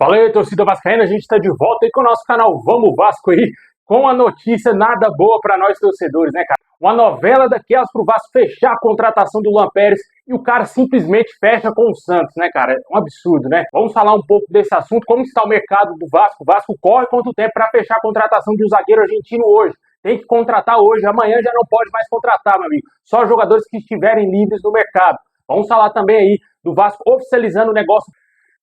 Fala aí, torcida vascaína, a gente está de volta aí com o nosso canal Vamos Vasco aí, com a notícia nada boa para nós torcedores, né, cara? Uma novela daquelas pro Vasco fechar a contratação do Luan Pérez e o cara simplesmente fecha com o Santos, né, cara? É um absurdo, né? Vamos falar um pouco desse assunto, como está o mercado do Vasco. O Vasco corre quanto tempo para fechar a contratação de um zagueiro argentino hoje. Tem que contratar hoje, amanhã já não pode mais contratar, meu amigo. Só jogadores que estiverem livres no mercado. Vamos falar também aí do Vasco oficializando o negócio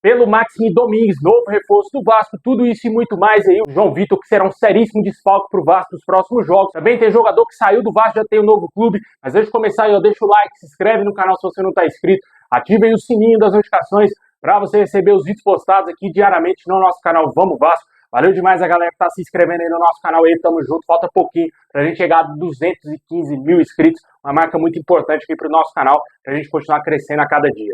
pelo Maxime Domingues, novo reforço do Vasco, tudo isso e muito mais aí. O João Vitor, que será um seríssimo desfalque para o Vasco nos próximos jogos. Também tem jogador que saiu do Vasco, já tem um novo clube. Mas antes de começar aí, deixa o like, se inscreve no canal se você não está inscrito, ative aí o sininho das notificações para você receber os vídeos postados aqui diariamente no nosso canal Vamos Vasco. Valeu demais a galera que tá se inscrevendo aí no nosso canal aí, tamo junto, falta pouquinho pra gente chegar a 215 mil inscritos, uma marca muito importante aqui pro nosso canal, pra gente continuar crescendo a cada dia.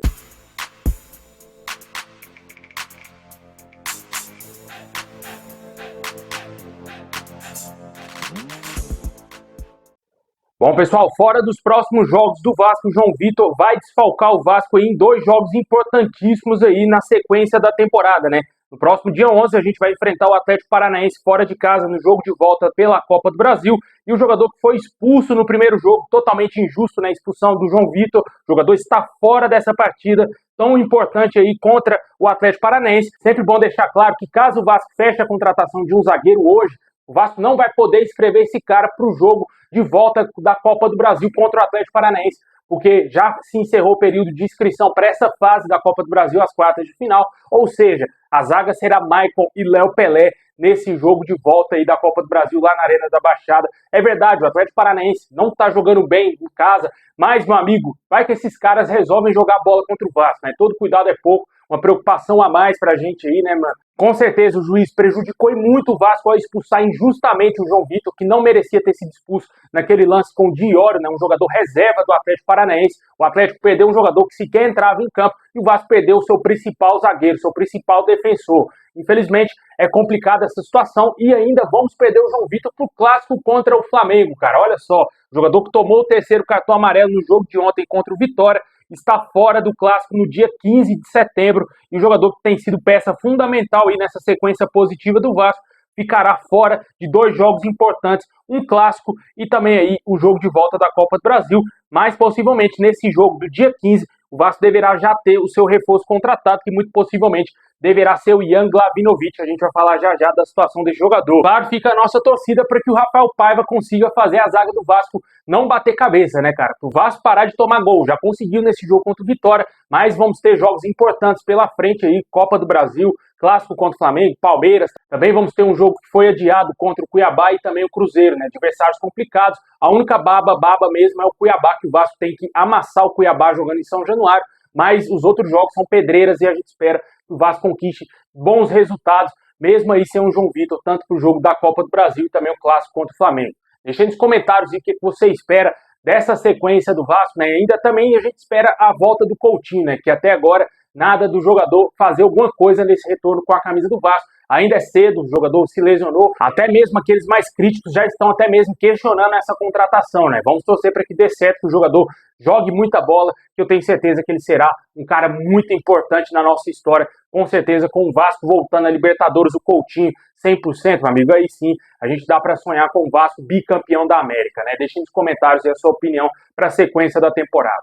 Bom, pessoal, fora dos próximos jogos do Vasco, o João Vitor vai desfalcar o Vasco aí em dois jogos importantíssimos aí na sequência da temporada, né? No próximo dia 11 a gente vai enfrentar o Atlético Paranaense fora de casa no jogo de volta pela Copa do Brasil, e o jogador que foi expulso no primeiro jogo, totalmente injusto na expulsão do João Vitor, o jogador está fora dessa partida tão importante aí contra o Atlético Paranaense. Sempre bom deixar claro que caso o Vasco feche a contratação de um zagueiro hoje, o Vasco não vai poder escrever esse cara para o jogo de volta da Copa do Brasil contra o Atlético Paranaense, porque já se encerrou o período de inscrição para essa fase da Copa do Brasil, as quartas de final, ou seja, a zaga será Maicon e Léo Pelé nesse jogo de volta aí da Copa do Brasil lá na Arena da Baixada. É verdade, o Atlético Paranaense não está jogando bem em casa, mas, meu amigo, vai que esses caras resolvem jogar bola contra o Vasco, né? Todo cuidado é pouco, uma preocupação a mais pra gente aí, né, mano? Com certeza o juiz prejudicou e muito o Vasco ao expulsar injustamente o João Vitor, que não merecia ter sido expulso naquele lance com o Diório, né, um jogador reserva do Atlético Paranaense. O Atlético perdeu um jogador que sequer entrava em campo e o Vasco perdeu o seu principal zagueiro, seu principal defensor. Infelizmente, é complicada essa situação e ainda vamos perder o João Vitor pro clássico contra o Flamengo, cara. Olha só, o jogador que tomou o terceiro cartão amarelo no jogo de ontem contra o Vitória está fora do clássico no dia 15 de setembro e o jogador que tem sido peça fundamental aí nessa sequência positiva do Vasco ficará fora de dois jogos importantes, um clássico e também aí o jogo de volta da Copa do Brasil, mas possivelmente nesse jogo do dia 15 o Vasco deverá já ter o seu reforço contratado, que muito possivelmente deverá ser o Ian Glavinovic. A gente vai falar já já da situação desse jogador. Claro, fica a nossa torcida para que o Rafael Paiva consiga fazer a zaga do Vasco não bater cabeça, né, cara? Para o Vasco parar de tomar gol. Já conseguiu nesse jogo contra o Vitória, mas vamos ter jogos importantes pela frente aí, Copa do Brasil, clássico contra o Flamengo, Palmeiras. Também vamos ter um jogo que foi adiado contra o Cuiabá e também o Cruzeiro, né? Adversários complicados. A única baba mesmo é o Cuiabá, que o Vasco tem que amassar o Cuiabá jogando em São Januário, mas os outros jogos são pedreiras e a gente espera que o Vasco conquiste bons resultados, mesmo aí sem um João Vitor, tanto para o jogo da Copa do Brasil e também o clássico contra o Flamengo. Deixa aí nos comentários o que você espera dessa sequência do Vasco, né? Ainda também a gente espera a volta do Coutinho, né? Que até agora nada do jogador fazer alguma coisa nesse retorno com a camisa do Vasco. Ainda é cedo, o jogador se lesionou, até mesmo aqueles mais críticos já estão até mesmo questionando essa contratação, né? Vamos torcer para que dê certo, que o jogador jogue muita bola, que eu tenho certeza que ele será um cara muito importante na nossa história, com certeza com o Vasco voltando a Libertadores, o Coutinho 100%, meu amigo, aí sim a gente dá para sonhar com o Vasco bicampeão da América, né? Deixe nos comentários aí a sua opinião para a sequência da temporada.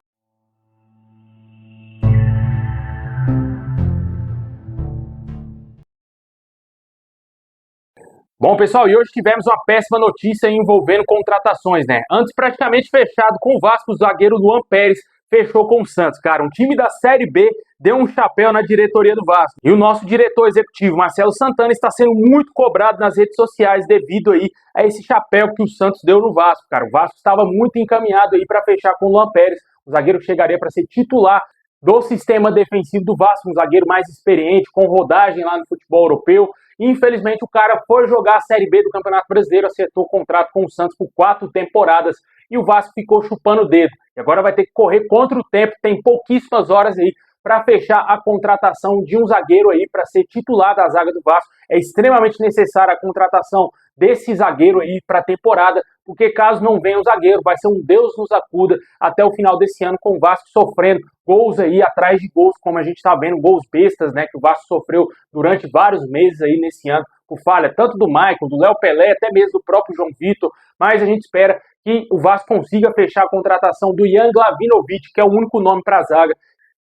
Bom, pessoal, e hoje tivemos uma péssima notícia envolvendo contratações, né? Antes praticamente fechado com o Vasco, o zagueiro Luan Pérez fechou com o Santos. Cara, um time da Série B deu um chapéu na diretoria do Vasco. E o nosso diretor executivo, Marcelo Santana, está sendo muito cobrado nas redes sociais devido aí a esse chapéu que o Santos deu no Vasco, cara. O Vasco estava muito encaminhado aí para fechar com o Luan Pérez, o zagueiro que chegaria para ser titular do sistema defensivo do Vasco, um zagueiro mais experiente, com rodagem lá no futebol europeu. Infelizmente, o cara foi jogar a Série B do Campeonato Brasileiro, acertou o contrato com o Santos por 4 temporadas e o Vasco ficou chupando o dedo. E agora vai ter que correr contra o tempo, tem pouquíssimas horas aí para fechar a contratação de um zagueiro aí para ser titular da zaga do Vasco. É extremamente necessária a contratação desse zagueiro aí para a temporada, porque caso não venha o zagueiro, vai ser um Deus nos acuda até o final desse ano, com o Vasco sofrendo gols aí atrás de gols, como a gente está vendo, gols bestas, né, que o Vasco sofreu durante vários meses aí nesse ano, por falha tanto do Maicon, do Léo Pelé, até mesmo do próprio João Vitor, mas a gente espera que o Vasco consiga fechar a contratação do Ian Glavinovic, que é o único nome para a zaga,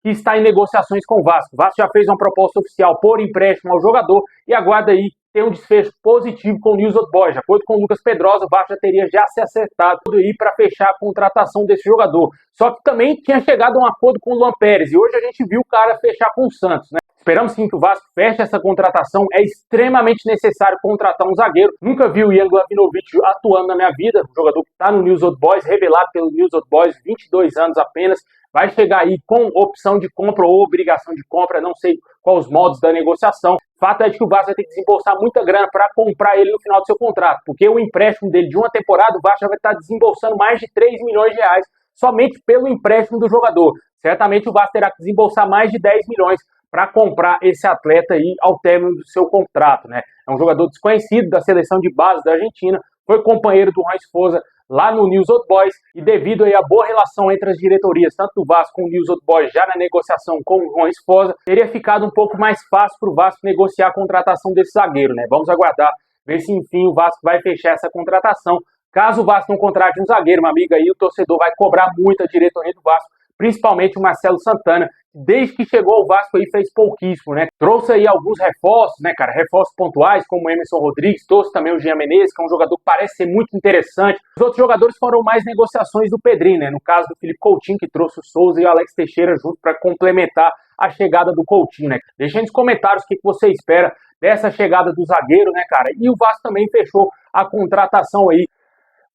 que está em negociações com o Vasco. O Vasco já fez uma proposta oficial por empréstimo ao jogador e aguarda aí ter um desfecho positivo com o News Old Boys. De acordo com o Lucas Pedrosa, o Vasco já teria se acertado aí para fechar a contratação desse jogador. Só que também tinha chegado a um acordo com o Luan Pérez e hoje a gente viu o cara fechar com o Santos, né? Esperamos sim que o Vasco feche essa contratação. É extremamente necessário contratar um zagueiro. Nunca vi o Ian Glavinovic atuando na minha vida. O jogador que está no News Old Boys, revelado pelo News Old Boys, 22 anos apenas. Vai chegar aí com opção de compra ou obrigação de compra, não sei quais os modos da negociação. O fato é de que o Vasco vai ter que desembolsar muita grana para comprar ele no final do seu contrato, porque o empréstimo dele de uma temporada, o Vasco já vai estar desembolsando mais de 3 milhões de reais somente pelo empréstimo do jogador. Certamente o Vasco terá que desembolsar mais de 10 milhões para comprar esse atleta aí ao término do seu contrato, né? É um jogador desconhecido da seleção de base da Argentina, foi companheiro do Juan Esposa lá no News Old Boys, e devido aí à boa relação entre as diretorias, tanto do Vasco com o News Old Boys, já na negociação com o Juan Esposa, teria ficado um pouco mais fácil para o Vasco negociar a contratação desse zagueiro, né? Vamos aguardar, ver se enfim o Vasco vai fechar essa contratação. Caso o Vasco não contrate um zagueiro, meu amigo, aí o torcedor vai cobrar muito a diretoria do Vasco, principalmente o Marcelo Santana, desde que chegou ao Vasco aí fez pouquíssimo, né? Trouxe aí alguns reforços, né, cara? Reforços pontuais, como o Emerson Rodrigues, trouxe também o Jean Menezes, que é um jogador que parece ser muito interessante. Os outros jogadores foram mais negociações do Pedrinho, né? No caso do Felipe Coutinho, que trouxe o Souza e o Alex Teixeira junto para complementar a chegada do Coutinho, né? Deixa aí nos comentários o que você espera dessa chegada do zagueiro, né, cara? E o Vasco também fechou a contratação aí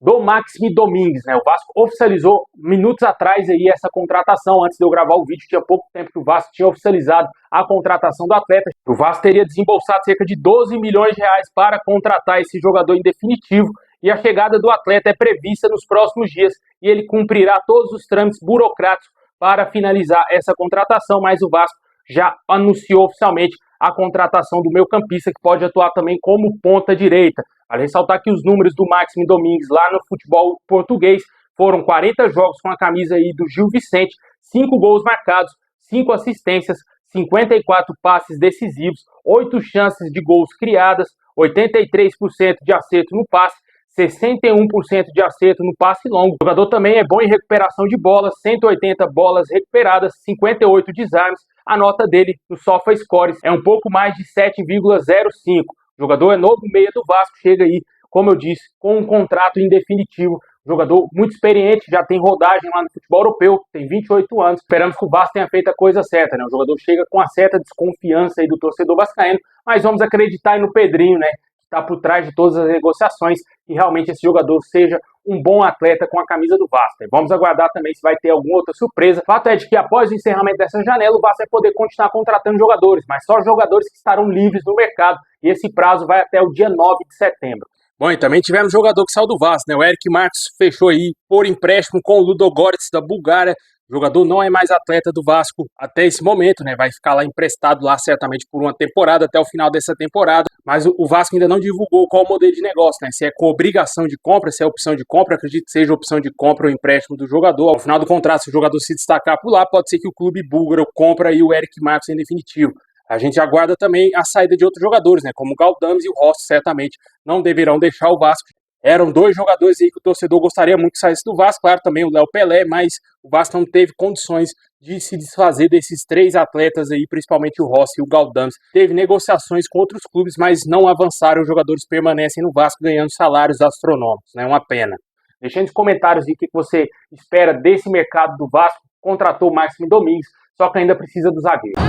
do Maxime Domingues, né? O Vasco oficializou minutos atrás aí essa contratação. Antes de eu gravar o vídeo, tinha pouco tempo que o Vasco tinha oficializado a contratação do atleta. O Vasco teria desembolsado cerca de 12 milhões de reais para contratar esse jogador em definitivo, e a chegada do atleta é prevista nos próximos dias e ele cumprirá todos os trâmites burocráticos para finalizar essa contratação, mas o Vasco já anunciou oficialmente a contratação do meio-campista, que pode atuar também como ponta-direita. Vale ressaltar que os números do Maxime Domingues lá no futebol português foram 40 jogos com a camisa aí do Gil Vicente, 5 gols marcados, 5 assistências, 54 passes decisivos, 8 chances de gols criadas, 83% de acerto no passe, 61% de acerto no passe longo. O jogador também é bom em recuperação de bolas, 180 bolas recuperadas, 58 desarmes. A nota dele no SofaScores é um pouco mais de 7,05. O jogador é novo meia do Vasco, chega aí, como eu disse, com um contrato indefinitivo. Jogador muito experiente, já tem rodagem lá no futebol europeu, tem 28 anos. Esperamos que o Vasco tenha feito a coisa certa, né? O jogador chega com a certa desconfiança aí do torcedor vascaíno, mas vamos acreditar aí no Pedrinho, né? Está por trás de todas as negociações, e realmente esse jogador seja um bom atleta com a camisa do Vasco. Vamos aguardar também se vai ter alguma outra surpresa. O fato é de que após o encerramento dessa janela, o Vasco vai poder continuar contratando jogadores, mas só jogadores que estarão livres no mercado, e esse prazo vai até o dia 9 de setembro. Bom, e também tivemos jogador que saiu do Vasco, né? O Eric Marques fechou aí por empréstimo com o Ludogorets da Bulgária. O jogador não é mais atleta do Vasco até esse momento, né? Vai ficar lá emprestado lá certamente por uma temporada, até o final dessa temporada. Mas o Vasco ainda não divulgou qual o modelo de negócio, né? Se é com obrigação de compra, se é opção de compra. Acredito que seja opção de compra ou empréstimo do jogador. Ao final do contrato, se o jogador se destacar por lá, pode ser que o clube búlgaro compre aí o Eric Marques em definitivo. A gente aguarda também a saída de outros jogadores, né? Como o Galdames e o Rossi, certamente não deverão deixar o Vasco. Eram dois jogadores aí que o torcedor gostaria muito que saísse do Vasco, claro, também o Léo Pelé, mas o Vasco não teve condições de se desfazer desses três atletas aí, principalmente o Rossi e o Galdames. Teve negociações com outros clubes, mas não avançaram, os jogadores permanecem no Vasco ganhando salários astronômicos, né? Uma pena. Deixa aí nos comentários aí o que você espera desse mercado do Vasco. Contratou o Maxime Domingues, só que ainda precisa do zagueiro.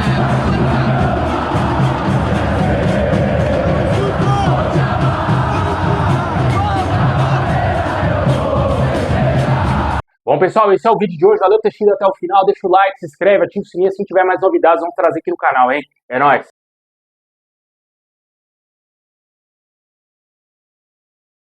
Bom, pessoal, esse é o vídeo de hoje. Valeu por ter assistido até o final. Deixa o like, se inscreve, ativa o sininho. Se tiver mais novidades, vamos trazer aqui no canal, hein? É nóis!